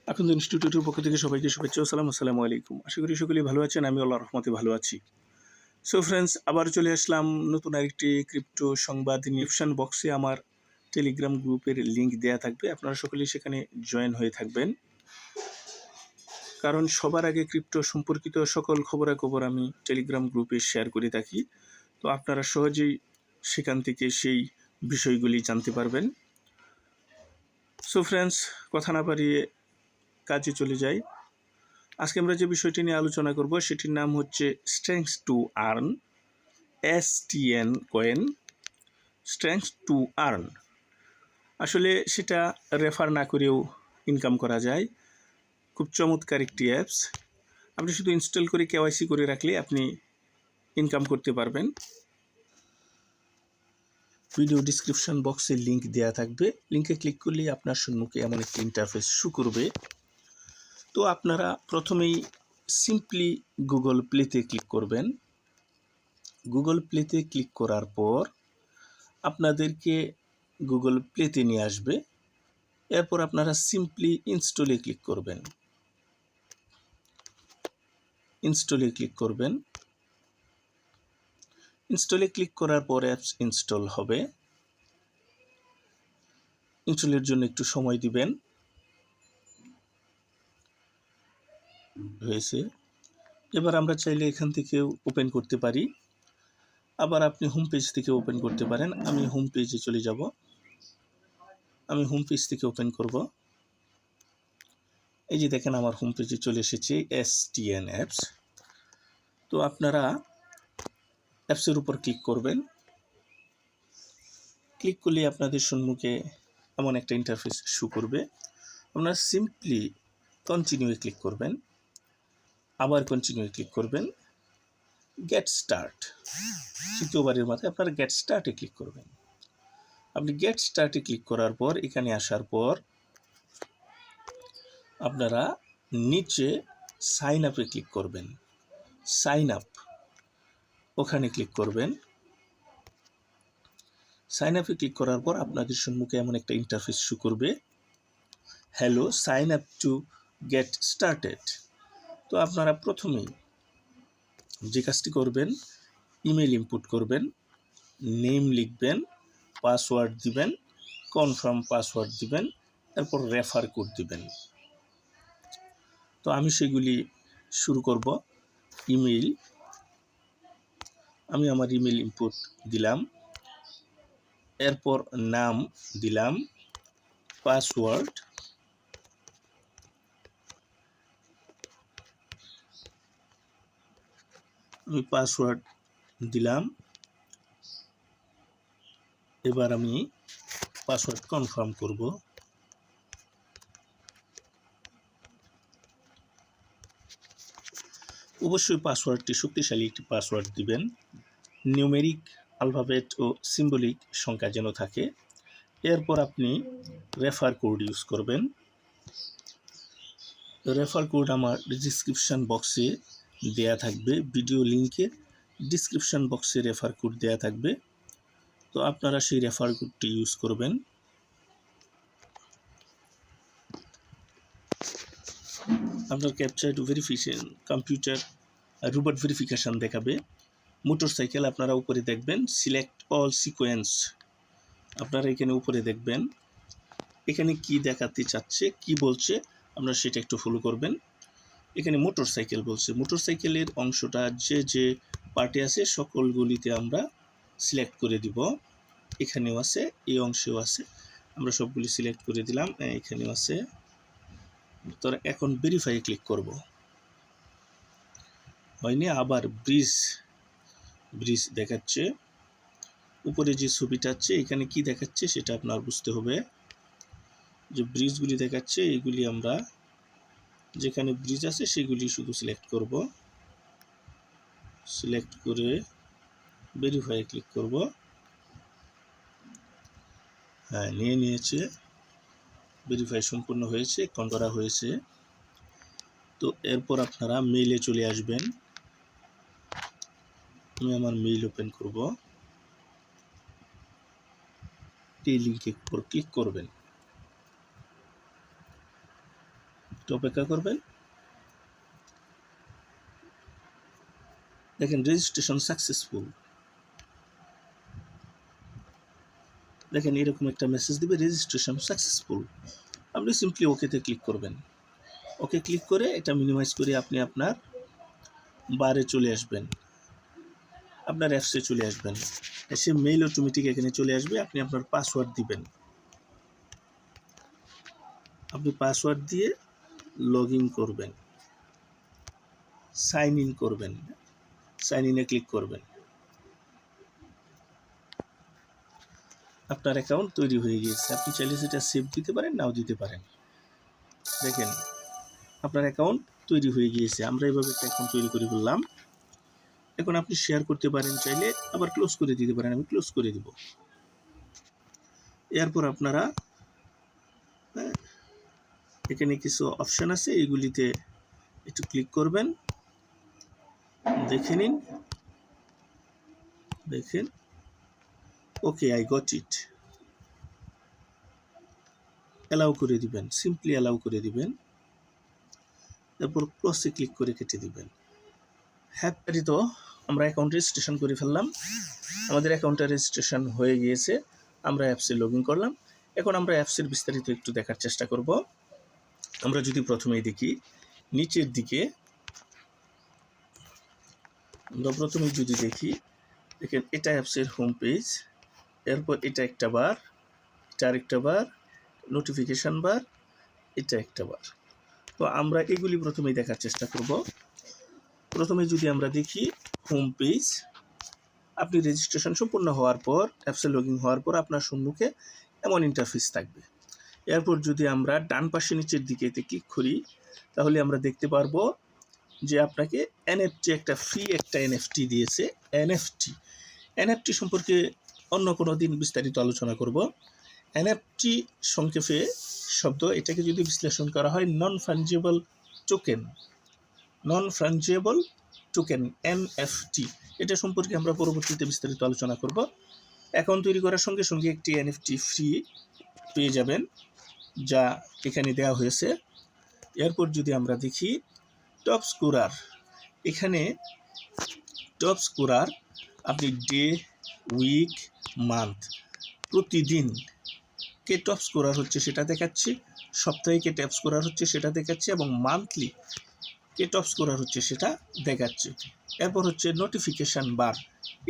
আকান্দা ইনস্টিটিউটের পক্ষ থেকে সবাইকে শুভেচ্ছা ও সালাম। আসসালামু আলাইকুম। আশা করি সকলেই ভালো আছেন। আমি আল্লাহর রহমতে ভালো আছি। সো ফ্রেন্ডস, আবার চলে আসলাম নতুন আরেকটি ক্রিপ্টো সংবাদ নিয়ে। ডিসক্রিপশন বক্সে আমার টেলিগ্রাম গ্রুপের লিঙ্ক দেওয়া থাকবে, আপনারা সকলেই সেখানে জয়েন হয়ে থাকবেন, কারণ সবার আগে ক্রিপ্টো সম্পর্কিত সকল খবরাখবর আমি টেলিগ্রাম গ্রুপে শেয়ার করে থাকি। তো আপনারা সহজেই সেখান থেকে সেই বিষয়গুলি জানতে পারবেন। সো ফ্রেন্ডস, কথা না বাড়িয়ে কাজে চলে যাই। আজকে আমরা যে বিষয়টি নিয়ে আলোচনা করব সেটির নাম হচ্ছে strength to earn, STN coin, strength to earn. আসলে সেটা রেফার না করেও ইনকাম করা যায়। খুব চমৎকার একটি অ্যাপস। আপনি শুধু ইনস্টল করে KYC করে রাখলে আপনি ইনকাম করতে পারবেন। ভিডিও ডিসক্রিপশন বক্সে লিঙ্ক দেওয়া থাকবে, লিঙ্কে ক্লিক করলেই আপনার সম্মুখে এমন একটি ইন্টারফেস শো করবে। তো আপনারা প্রথমেই সিম্পলি গুগল প্লেতে ক্লিক করবেন। গুগল প্লেতে ক্লিক করার পর আপনাদেরকে গুগল প্লেতে নিয়ে আসবে। এরপর আপনারা সিম্পলি ইনস্টলে ক্লিক করবেন। ইনস্টলে ক্লিক করবেন। ইনস্টলে ক্লিক করার পর অ্যাপস ইনস্টল হবে। ইনস্টলের জন্য একটু সময় দিবেন। হয়েছে। এবার আমরা চাইলে এখান থেকেও ওপেন করতে পারি, আবার আপনি হোম পেজ থেকে ওপেন করতে পারেন। আমি হোম পেজে চলে যাব। আমি হোম পেজ থেকে ওপেন করব। এই যে দেখেন, আমার হোম পেজে চলে এসেছে STN অ্যাপস। তো আপনারা অ্যাপসের উপর ক্লিক করবেন। ক্লিক করলে আপনাদের সম্মুখে এমন একটা ইন্টারফেস শো করবে। আপনারা সিম্পলি কন্টিনিউয়ে ক্লিক করবেন, আবার কন্টিনিউয়ে ক্লিক করবেন, গেট স্টার্ট, তৃতীয়বারের মাথায় আপনারা গেট স্টার্টে ক্লিক করবেন। আপনি গেট স্টার্টে ক্লিক করার পর এখানে আসার পর আপনারা নিচে সাইন আপে ক্লিক করবেন। সাইন আপ, ওখানে ক্লিক করবেন। সাইন আপে ক্লিক করার পর আপনাদের সম্মুখে এমন একটা ইন্টারফেস শো করবে, hello, sign up to get started. তো আপনারা প্রথমেই যে কাজটি করবেন, ইমেল ইনপুট করবেন, নেম লিখবেন, পাসওয়ার্ড দিবেন, কনফার্ম পাসওয়ার্ড দিবেন, তারপর রেফার কোড দিবেন। তো আমি সেগুলি শুরু করব। ইমেল, আমি আমার ইমেল ইনপুট দিলাম, এরপর নাম দিলাম, পাসওয়ার্ড, আমি পাসওয়ার্ড দিলাম। এবার আমি পাসওয়ার্ড কনফার্ম করব। অবশ্যই পাসওয়ার্ডটি শক্তিশালী একটি পাসওয়ার্ড দিবেন। নিউমেরিক, আলফাবেট ও সিম্বলিক সংখ্যা যেন থাকে। এরপর আপনি রেফার কোড ইউজ করবেন। রেফার কোড আমার ডিসক্রিপশন বক্সে দেয়া থাকবে, ভিডিও লিঙ্কে ডিসক্রিপশন বক্সে রেফার কোড দেয়া থাকবে। তো আপনারা সেই রেফার কোডটি ইউজ করবেন। আপনার captcha to verification, computer robot verification দেখাবে। মোটরসাইকেল আপনারা উপরে দেখবেন, সিলেক্ট অল সিকোয়েন্স আপনারা এখানে উপরে দেখবেন। এখানে কি দেখাতে চাচ্ছে, কি বলছে, আপনারা সেটা একটু ফলো করবেন। এখানে মোটরসাইকেল বলছে, মোটরসাইকেলের অংশটা যে যে পার্টে আছে সকলগুলিতে আমরা সিলেক্ট করে দিব। এখানেও আছে, এই অংশেও আছে, আমরা সবগুলি সিলেক্ট করে দিলাম। এখানেও আছে। তো এখন ভেরিফাই ক্লিক করব। হয়নি, আবার ব্রিজ দেখাচ্ছে। উপরে যে ছবিটা আছে এখানে কি দেখাচ্ছে সেটা আপনার বুঝতে হবে। যে ব্রিজগুলি দেখাচ্ছে এগুলি আমরা যেখানে ব্রিজ আছে সেগুলি শুধু সিলেক্ট করব। সিলেক্ট করে ভেরিফাই ক্লিক করব। হ্যাঁ, নিয়েছে, ভেরিফাই সম্পূর্ণ হয়েছে, করা হয়েছে। তো এরপর আপনারা মেইলে চলে আসবেন। আমি আমার মেইল ওপেন করব। এই লিঙ্কের উপর ক্লিক করবেন। একটু অপেক্ষা করবেন। দেখেন রেজিস্ট্রেশন সাকসেসফুল, দেখেন এরকম একটা মেসেজ দিবে রেজিস্ট্রেশন সাকসেসফুল। আপনি সিম্পলি ওকেতে ক্লিক করবেন। ওকে ক্লিক করে এটা মিনিমাইজ করে আপনি আপনার বারে চলে আসবেন, আপনার অ্যাপসে চলে আসবেন। এসে মেইল অটোমেটিক এখানে চলে আসবে। আপনি আপনার পাসওয়ার্ড দিবেন, আপনি পাসওয়ার্ড দিয়ে লগ ইন করবেন, সাইন ইন করবেন, সাইন ইনে ক্লিক করবেন। আপনার অ্যাকাউন্ট তৈরি হয়ে গিয়েছে। আপনি চাইলে সেটা সেভ দিতে পারেন, নাও দিতে পারেন। দেখেন আপনার অ্যাকাউন্ট তৈরি হয়ে গিয়েছে। আমরা এইভাবে একটা অ্যাকাউন্ট তৈরি করে ফেললাম। এখন আপনি শেয়ার করতে পারেন, চাইলে আবার ক্লোজ করে দিতে পারেন। আমি ক্লোজ করে দিব। এরপর আপনারা এখানে কিছু অপশান আছে, এইগুলিতে একটু ক্লিক করবেন। দেখে নিন, দেখেন okay I got it, allow করে দিবেন, সিম্পলি অ্যালাউ করে দিবেন। তারপর ক্লোজে ক্লিক করে কেটে দিবেন। হ্যাঁ, তো আমরা অ্যাকাউন্ট রেজিস্ট্রেশন করে ফেললাম। আমাদের অ্যাকাউন্টটা রেজিস্ট্রেশন হয়ে গিয়েছে। আমরা অ্যাপসে লগ ইন করলাম। এখন আমরা অ্যাপসের বিস্তারিত একটু দেখার চেষ্টা করব। আমরা যদি প্রথমেই দেখি নিচের দিকে, আমরা প্রথমেই যদি দেখি, দেখেন এটা অ্যাপসের হোম পেজ। এরপর এটা একটা বার, এটা আরেকটা বার, নোটিফিকেশান বার, এটা একটা বার। তো আমরা এগুলি প্রথমেই দেখার চেষ্টা করব। প্রথমে যদি আমরা দেখি হোম পেজ, আপনি রেজিস্ট্রেশন সম্পূর্ণ হওয়ার পর, অ্যাপসে লগ ইন হওয়ার পর আপনার সম্মুখে এমন ইন্টারফেস থাকবে। এরপর যদি আমরা ডান পাশে নিচের দিকে এতে ক্লিক করি, তাহলে আমরা দেখতে পারবো যে আপনাকে এনএফটি একটা ফ্রি একটা এনএফটি দিয়েছে। এনএফটি সম্পর্কে অন্য কোনো দিন বিস্তারিত আলোচনা করব। এনএফটি সংক্ষেপে শব্দ, এটাকে যদি বিশ্লেষণ করা হয় নন ফাঞ্জিবল টোকেন, এনএফটি। এটা সম্পর্কে আমরা পরবর্তীতে বিস্তারিত আলোচনা করব। অ্যাকাউন্ট তৈরি করার সঙ্গে সঙ্গে একটি এনএফটি ফ্রি পেয়ে যাবেন, যা এখানে দেওয়া হয়েছে। এরপর যদি আমরা দেখি টপ স্কোরার, এখানে টপ স্কোরার আপনি ডে, উইক, মান্থ, প্রতিদিন কে টপ স্কোরার হচ্ছে সেটা দেখাচ্ছি, সপ্তাহে কে টপ স্কোরার হচ্ছে সেটা দেখাচ্ছি, এবং মান্থলি কে টপ স্কোরার হচ্ছে সেটা দেখাচ্ছে। এরপর হচ্ছে নোটিফিকেশান বার,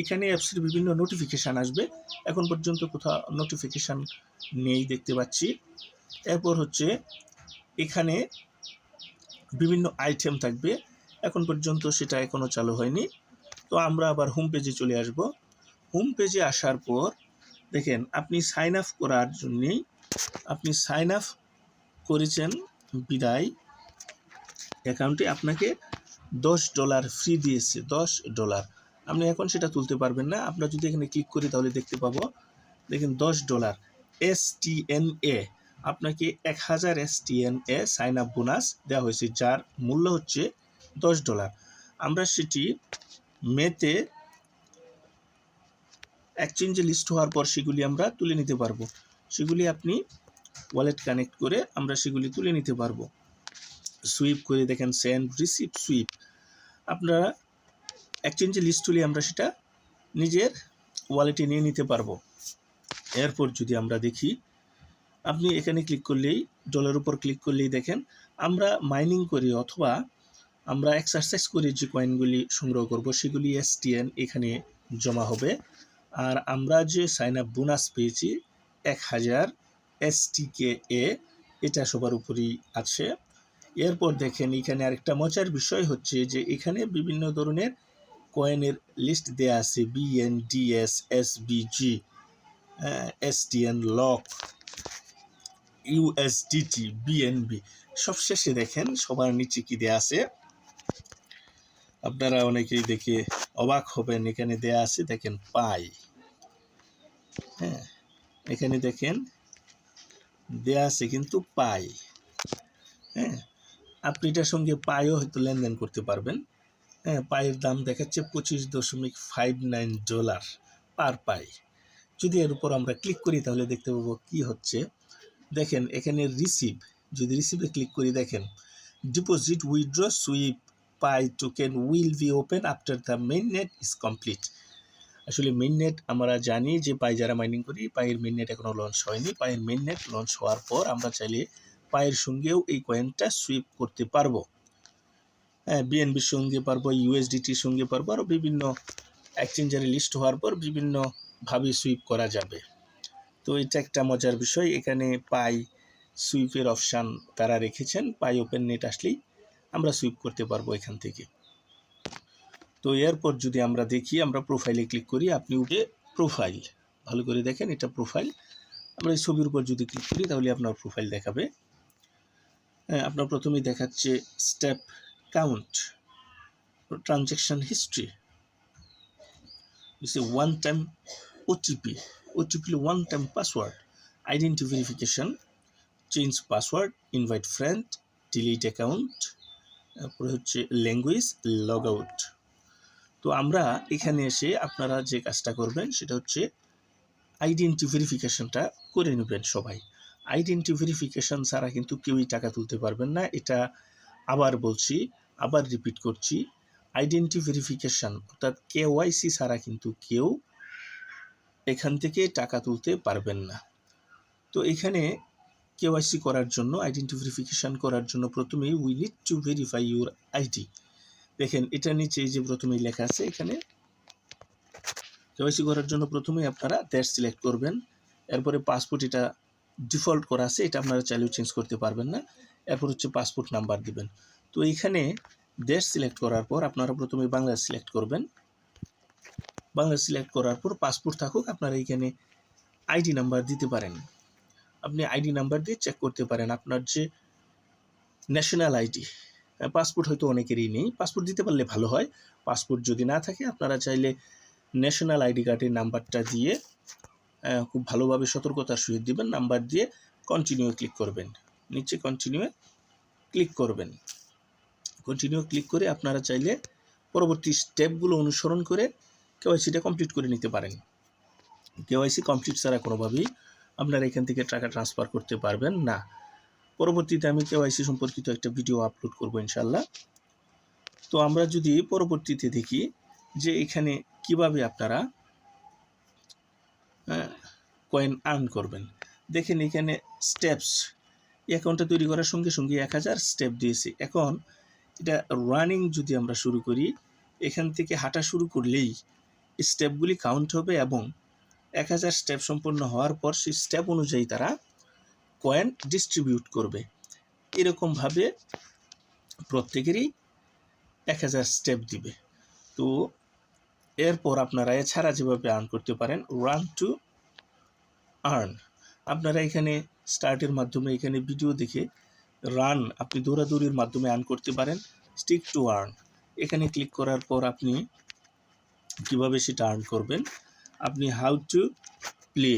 এখানে অ্যাপসের বিভিন্ন নোটিফিকেশান আসবে। এখন পর্যন্ত কোথাও নোটিফিকেশান নেই দেখতে পাচ্ছি। এরপর হচ্ছে এখানে বিভিন্ন আইটেম থাকবে, এখন পর্যন্ত সেটা এখনও চালু হয়নি। তো আমরা আবার হোম পেজে চলে আসব। হোম পেজে আসার পর দেখেন আপনি সাইন আপ করার জন্যেই, আপনি সাইন আপ করেছেন বিদায় অ্যাকাউন্টে আপনাকে $10 ফ্রি দিয়েছে, $10। আপনি এখন সেটা তুলতে পারবেন না। আমরা যদি এখানে ক্লিক করি তাহলে দেখতে পাবো, দেখেন $10 STNA, আপনাকে 1000 STNA সাইন আপ বোনাস দেওয়া হয়েছে, যার মূল্য হচ্ছে $10। আমরা সেটি মেতে এক্সচেঞ্জে লিস্ট হওয়ার পর সেগুলি আমরা তুলে নিতে পারবো। সেগুলি আপনি ওয়ালেট কানেক্ট করে আমরা সেগুলি তুলে নিতে পারবো। সুইপ করে দেখেন সেন্ড, রিসিভ, সুইপ। আপনারা এক্সচেঞ্জে লিস্ট হলে আমরা সেটা নিজের ওয়ালেটে নিয়ে নিতে পারবো। এরপর যদি আমরা দেখি, আপনি এখানে ক্লিক করলেই, ডলার উপর ক্লিক করলেই দেখেন আমরা মাইনিং করি অথবা আমরা এক্সারসাইজ করে যে কয়েনগুলি সংগ্রহ করব সেগুলি STN এখানে জমা হবে। আর আমরা যে সাইন আপ বোনাস পেয়েছি 1000 STKA, এটা সবার উপরেই আছে। এরপর দেখেন এখানে আরেকটা মজার বিষয় হচ্ছে যে এখানে বিভিন্ন ধরনের কয়েনের লিস্ট দেয়া আছে, BNDS, SBG, STN, lock, USDT, BNB। সবশেষে দেখেন সবার নিচে কি দেয়া আছে, আপনারা অনেকেই দেখে অবাক হবেন। এখানে দেয়া আছে দেখেন পাই, হ্যাঁ এখানে দেখেন দেয়া আছে কিন্তু পাই। হ্যাঁ, আপনি এটার সঙ্গে পাইও হয়তো লেনদেন করতে পারবেন। হ্যাঁ, পাইয়ের দাম দেখাচ্ছে $25.59 পার পাই। যদি এর উপর আমরা ক্লিক করি তাহলে দেখতে পাবো কি হচ্ছে। দেখেন এখানে রিসিভ, যদি রিসিভে ক্লিক করি দেখেন deposit withdraw sweep pi token will be open after the main net is complete. আসলে মেইন নেট আমরা জানি যে পাই যারা মাইনিং করি পাইয়ের মেইন নেট এখনও লঞ্চ হয়নি। পাইয়ের মেইন নেট লঞ্চ হওয়ার পর আমরা চাইলে পাইয়ের সঙ্গেও এই কয়েনটা সুইপ করতে পারবো। হ্যাঁ, বিএনবির সঙ্গে পারবো, ইউএসডিটির সঙ্গে পারবো, আরও বিভিন্ন এক্সচেঞ্জারে লিস্ট হওয়ার পর বিভিন্নভাবে সুইপ করা যাবে। তো এটা একটা মজার বিষয়। এখানে পাই সুইপের অপশান তারা রেখেছেন। পাই ওপেন নেট আসলেই আমরা সুইপ করতে পারবো এখান থেকে। তো এরপর যদি আমরা দেখি, আমরা প্রোফাইলে ক্লিক করি, আপনি উঠে প্রোফাইল ভালো করে দেখেন, এটা প্রোফাইল। আমরা এই ছবির উপর যদি ক্লিক করি তাহলে আপনার প্রোফাইল দেখাবে। হ্যাঁ, আপনার প্রথমেই দেখাচ্ছে step count, transaction history, one time OTP, one time password, identity verification, change password, invite friend, delete account, তারপরে হচ্ছে ল্যাঙ্গুয়েজ, লগ আউট। তো আমরা এখানে এসে আপনারা যে কাজটা করবেন সেটা হচ্ছে আইডেন্টি ভেরিফিকেশনটা করে নেবেন সবাই। আইডেন্টি ভেরিফিকেশন ছাড়া কিন্তু কেউই টাকা তুলতে পারবেন না। এটা আবার বলছি, আবার রিপিট করছি, আইডেন্টি ভেরিফিকেশন অর্থাৎ KYC ছাড়া কিন্তু কেউ এখান থেকে টাকা তুলতে পারবেন না। তো এখানে KYC করার জন্য, আইডেন্টি ভেরিফিকেশন করার জন্য প্রথমেই we need to verify your ID. দেখেন এটা নিচে যে প্রথমেই লেখা আছে, এখানে KYC করার জন্য প্রথমেই আপনারা দেশ সিলেক্ট করবেন। এরপরে পাসপোর্ট, এটা ডিফল্ট করা আছে, এটা আপনারা চাইলেও চেঞ্জ করতে পারবেন না। এরপর হচ্ছে পাসপোর্ট নাম্বার দিবেন। তো এইখানে দেশ সিলেক্ট করার পর আপনারা প্রথমে বাংলাদেশ সিলেক্ট করবেন। বাংলাদেশ সিলেক্ট করার পর পাসপোর্ট থাকুক, আপনারা এইখানে আইডি নাম্বার দিতে পারেন। আপনি আইডি নাম্বার দিয়ে চেক করতে পারেন আপনার যে ন্যাশনাল আইডি। পাসপোর্ট হয়তো অনেকেরই নেই, পাসপোর্ট দিতে পারলে ভালো হয়। পাসপোর্ট যদি না থাকে আপনারা চাইলে ন্যাশনাল আইডি কার্ডের নাম্বারটা দিয়ে খুব ভালোভাবে সতর্কতার সহিত দিবেন। নাম্বার দিয়ে কন্টিনিউ ক্লিক করবেন, নিচে কন্টিনিউ ক্লিক করবেন। কন্টিনিউ ক্লিক করে আপনারা চাইলে পরবর্তী স্টেপগুলো অনুসরণ করে KYCটা কমপ্লিট করে নিতে পারেন। KYC কমপ্লিট ছাড়া কোনোভাবেই আপনারা এখান থেকে টাকা ট্রান্সফার করতে পারবেন না। পরবর্তীতে আমি KYC সম্পর্কিত একটা ভিডিও আপলোড করব ইনশাল্লাহ। তো আমরা যদি পরবর্তীতে দেখি যে এখানে কিভাবে আপনারা কয়েন আর্ন করবেন। দেখেন এখানে স্টেপস, এই অ্যাকাউন্টটা তৈরি করার সঙ্গে সঙ্গে 1000 স্টেপ দিয়েছে। এখন এটা রানিং যদি আমরা শুরু করি, এখান থেকে হাঁটা শুরু করলেই স্টেপগুলি কাউন্ট হবে এবং 1000 স্টেপ সম্পন্ন হওয়ার পর সেই স্টেপ অনুযায়ী তারা কয়েন ডিস্ট্রিবিউট করবে। এরকমভাবে প্রত্যেকেরই 1000 স্টেপ দিবে। তো এরপর আপনারা এছাড়া যেভাবে আর্ন করতে পারেন, রান টু আর্ন, আপনারা এখানে স্টার্টের মাধ্যমে এখানে ভিডিও দেখে রান, আপনি দৌড়াদৌড়ির মাধ্যমে আর্ন করতে পারেন। স্টিক টু আর্ন, এখানে ক্লিক করার পর আপনি কিভাবে সেটা আর্ন করবেন, আপনি হাউ টু প্লে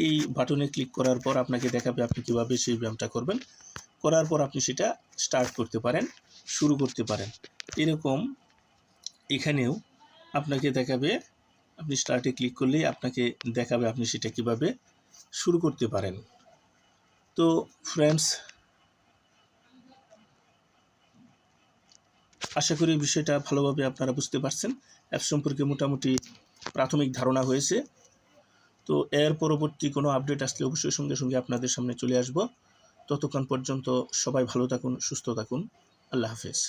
এই বাটনে ক্লিক করার পর আপনাকে দেখাবে আপনি কিভাবে সেই ব্যায়ামটা করবেন। করার পর আপনি সেটা স্টার্ট করতে পারেন, শুরু করতে পারেন। এরকম এখানেও আপনাকে দেখাবে, আপনি স্টার্টে ক্লিক করলেই আপনাকে দেখাবে আপনি সেটা কিভাবে শুরু করতে পারেন। তো ফ্রেন্ডস, আশা করি বিষয়টা ভালোভাবে আপনারা বুঝতে পারছেন। অ্যাপ সম্পর্কে মোটামুটি প্রাথমিক ধারণা হয়েছে। তো এর পরবর্তী কোনো আপডেট আসলে অবশ্যই সঙ্গে সঙ্গে আপনাদের সামনে চলে আসব। ততক্ষণ পর্যন্ত সবাই ভালো থাকুন, সুস্থ থাকুন। আল্লাহ হাফেজ।